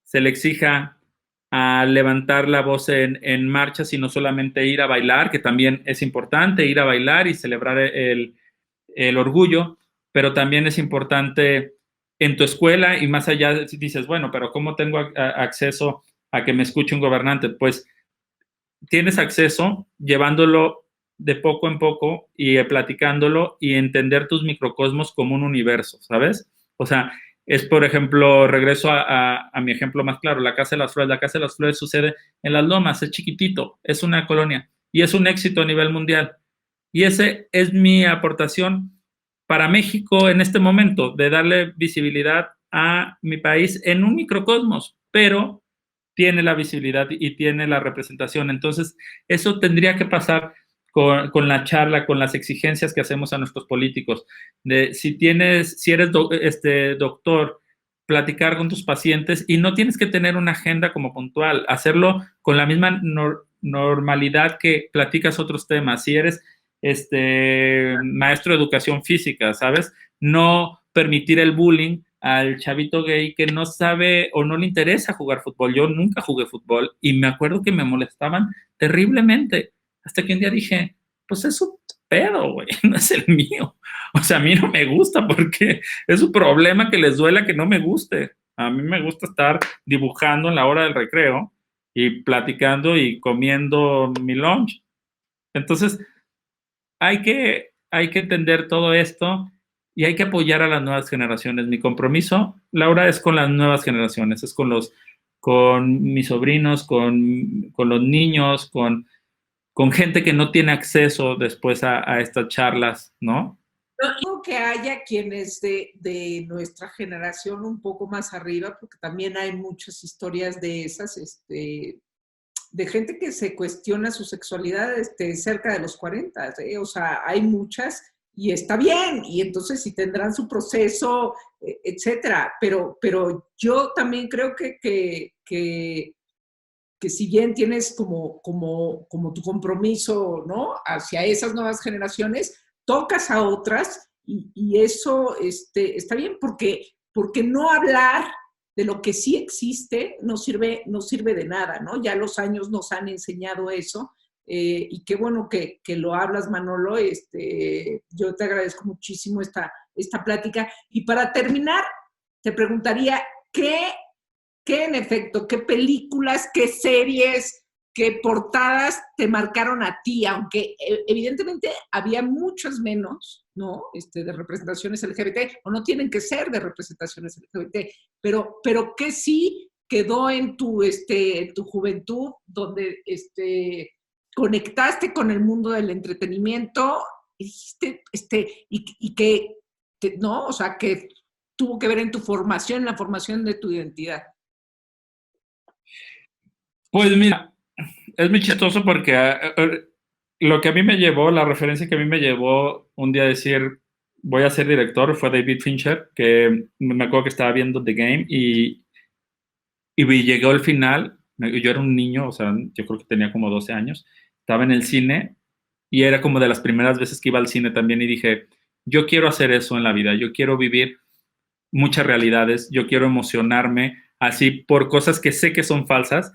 se le exija a levantar la voz en marchas y no solamente ir a bailar, que también es importante ir a bailar y celebrar el orgullo, pero también es importante en tu escuela y más allá. Dices, bueno, pero ¿cómo tengo acceso a que me escuche un gobernante? Pues tienes acceso llevándolo de poco en poco y platicándolo y entender tus microcosmos como un universo, ¿sabes? O sea, es, por ejemplo, regreso a mi ejemplo más claro, la Casa de las Flores. La Casa de las Flores sucede en Las Lomas, es chiquitito, es una colonia y es un éxito a nivel mundial. Y ese es mi aportación para México en este momento, de darle visibilidad a mi país en un microcosmos, pero tiene la visibilidad y tiene la representación. Entonces, eso tendría que pasar con la charla, con las exigencias que hacemos a nuestros políticos. De, si eres doctor, platicar con tus pacientes y no tienes que tener una agenda como puntual, hacerlo con la misma normalidad que platicas otros temas. Si eres maestro de educación física, ¿sabes? No permitir el bullying al chavito gay que no sabe o no le interesa jugar fútbol. Yo nunca jugué fútbol y me acuerdo que me molestaban terriblemente. Hasta que un día dije, pues es un pedo, güey, no es el mío. O sea, a mí no me gusta porque es un problema que les duela que no me guste. A mí me gusta estar dibujando en la hora del recreo y platicando y comiendo mi lunch. Entonces, hay que entender todo esto y hay que apoyar a las nuevas generaciones. Mi compromiso, Laura, es con las nuevas generaciones, es con mis sobrinos, con los niños, con gente que no tiene acceso después a estas charlas, ¿no? No digo que haya quienes de nuestra generación un poco más arriba, porque también hay muchas historias de esas, de gente que se cuestiona su sexualidad cerca de los 40, ¿eh? O sea, hay muchas y está bien, y entonces sí tendrán su proceso, etcétera. Pero yo también creo que si bien tienes como tu compromiso, ¿no? Hacia esas nuevas generaciones, tocas a otras y eso está bien porque no hablar de lo que sí existe no sirve de nada, ¿no? Ya los años nos han enseñado eso. Y qué bueno que lo hablas, Manolo. Yo te agradezco muchísimo esta plática. Y para terminar, te preguntaría, ¿qué en efecto, qué películas, qué series, qué portadas te marcaron a ti? Aunque evidentemente había muchas menos, ¿no? De representaciones LGBT, o no tienen que ser de representaciones LGBT, pero ¿qué sí quedó en tu juventud, donde conectaste con el mundo del entretenimiento y dijiste, y que, ¿no? O sea, que tuvo que ver en tu formación, en la formación de tu identidad. Pues mira, es muy chistoso porque lo que a mí me llevó, la referencia que a mí me llevó un día a decir, voy a ser director, fue David Fincher, que me acuerdo que estaba viendo The Game y llegó el final. Yo era un niño, o sea, yo creo que tenía como 12 años, estaba en el cine y era como de las primeras veces que iba al cine también y dije, yo quiero hacer eso en la vida, yo quiero vivir muchas realidades, yo quiero emocionarme así por cosas que sé que son falsas,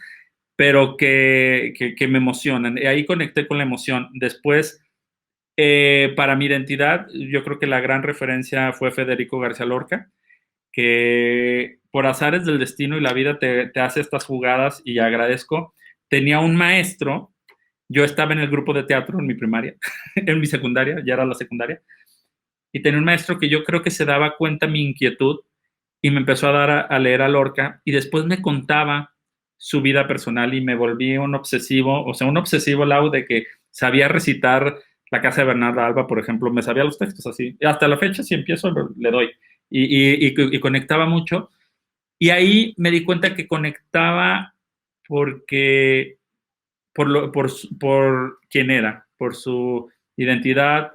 pero que me emocionan. Y ahí conecté con la emoción. Después, para mi identidad, yo creo que la gran referencia fue Federico García Lorca, que por azares del destino y la vida te hace estas jugadas y agradezco. Tenía un maestro, yo estaba en el grupo de teatro en mi primaria, en mi secundaria, ya era la secundaria, y tenía un maestro que yo creo que se daba cuenta mi inquietud y me empezó a dar a leer a Lorca y después me contaba su vida personal y me volví un obsesivo, o sea, un obsesivo, Lau, de que sabía recitar La Casa de Bernarda Alba, por ejemplo, me sabía los textos así. Y hasta la fecha, si empiezo, le doy. Y conectaba mucho. Y ahí me di cuenta que conectaba porque, por quién era, por su identidad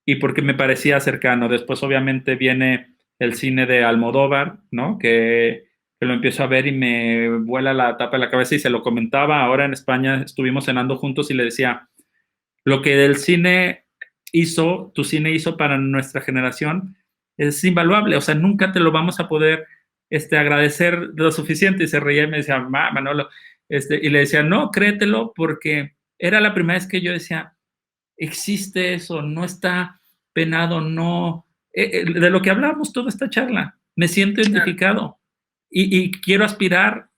y porque me parecía cercano. Después, obviamente, viene el cine de Almodóvar, ¿no? Que lo empiezo a ver y me vuela la tapa de la cabeza y se lo comentaba. Ahora en España estuvimos cenando juntos y le decía, lo que el cine hizo, tu cine hizo para nuestra generación es invaluable, o sea, nunca te lo vamos a poder agradecer lo suficiente. Y se reía y me decía, Manolo, y le decía, no, créetelo, porque era la primera vez que yo decía, existe eso, no está penado, no, de lo que hablamos toda esta charla, me siento identificado y quiero aspirar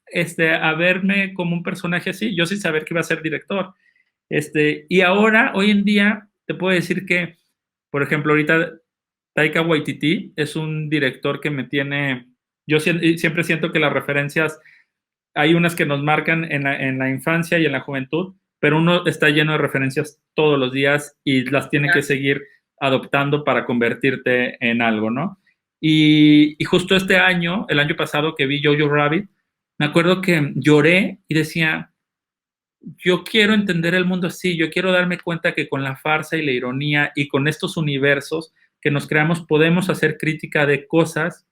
a verme como un personaje así, yo sin saber que iba a ser director. Y ahora, hoy en día, te puedo decir que, por ejemplo, ahorita Taika Waititi es un director que me tiene, yo siempre siento que las referencias, hay unas que nos marcan en la infancia y en la juventud, pero uno está lleno de referencias todos los días y las tiene que seguir adoptando para convertirte en algo, ¿no? Y justo este año, el año pasado que vi Jojo Rabbit, me acuerdo que lloré y decía, yo quiero entender el mundo así, yo quiero darme cuenta que con la farsa y la ironía y con estos universos que nos creamos podemos hacer crítica de cosas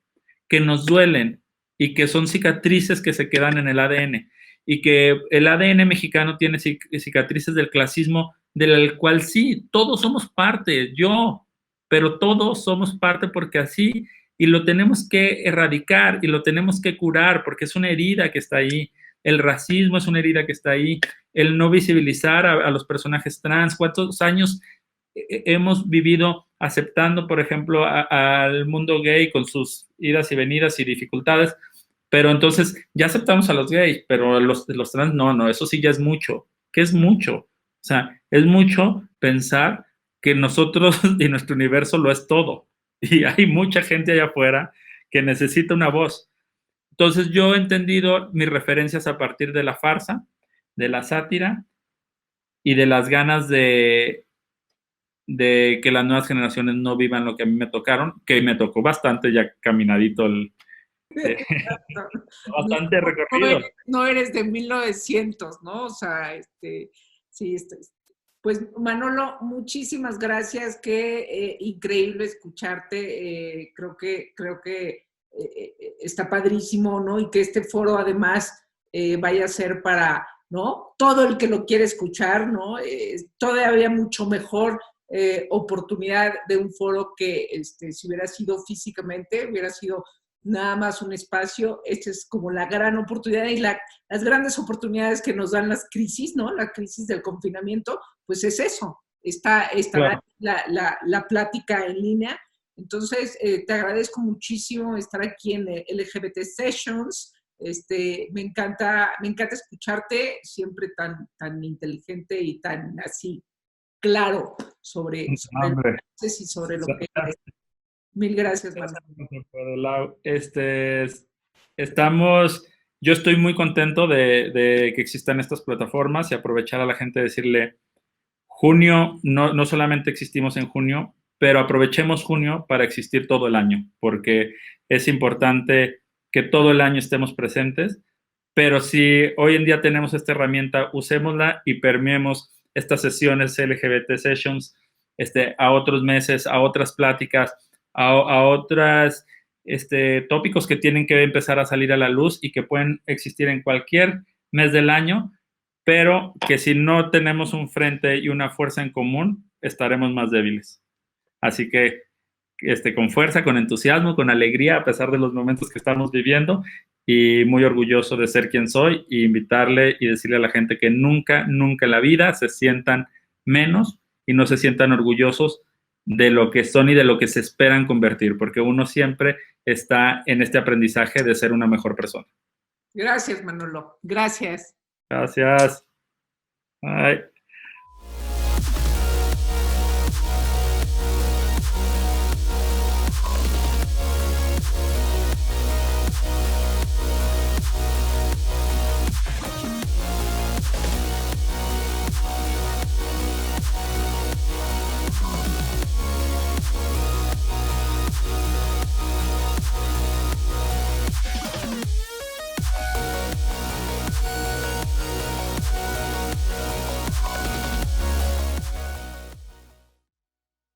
que nos duelen y que son cicatrices que se quedan en el ADN y que el ADN mexicano tiene cicatrices del clasismo del cual sí, todos somos parte, yo, pero todos somos parte porque así y lo tenemos que erradicar y lo tenemos que curar porque es una herida que está ahí. El racismo es una herida que está ahí, el no visibilizar a los personajes trans, cuántos años hemos vivido aceptando, por ejemplo, al mundo gay con sus idas y venidas y dificultades, pero entonces ya aceptamos a los gays, pero los trans no, eso sí ya es mucho. ¿Qué es mucho? O sea, es mucho pensar que nosotros y nuestro universo lo es todo. Y hay mucha gente allá afuera que necesita una voz. Entonces yo he entendido mis referencias a partir de la farsa, de la sátira y de las ganas de que las nuevas generaciones no vivan lo que a mí me tocaron, que me tocó bastante ya caminadito bastante recorrido. No eres de 1900, ¿no? O sea, sí, pues Manolo, muchísimas gracias, qué increíble escucharte, creo que está padrísimo, ¿no? Y que este foro además vaya a ser para, ¿no? Todo el que lo quiere escuchar, ¿no? Todavía mucho mejor oportunidad de un foro que si hubiera sido físicamente, hubiera sido nada más un espacio. Esta es como la gran oportunidad y las grandes oportunidades que nos dan las crisis, ¿no? La crisis del confinamiento, pues es eso. Está claro. la plática en línea. Entonces, te agradezco muchísimo estar aquí en LGBT Sessions. Me encanta escucharte, siempre tan inteligente y tan así claro sobre y sobre lo que eres. Mil gracias, Manuel. Yo estoy muy contento de que existan estas plataformas y aprovechar a la gente decirle, junio, no solamente existimos en junio, pero aprovechemos junio para existir todo el año, porque es importante que todo el año estemos presentes, pero si hoy en día tenemos esta herramienta, usémosla y permeemos estas sesiones LGBT Sessions a otros meses, a otras pláticas, a otras tópicos que tienen que empezar a salir a la luz y que pueden existir en cualquier mes del año, pero que si no tenemos un frente y una fuerza en común, estaremos más débiles. Así que con fuerza, con entusiasmo, con alegría, a pesar de los momentos que estamos viviendo, y muy orgulloso de ser quien soy, y invitarle y decirle a la gente que nunca, nunca en la vida se sientan menos y no se sientan orgullosos de lo que son y de lo que se esperan convertir, porque uno siempre está en este aprendizaje de ser una mejor persona. Gracias, Manolo. Gracias. Gracias. Bye.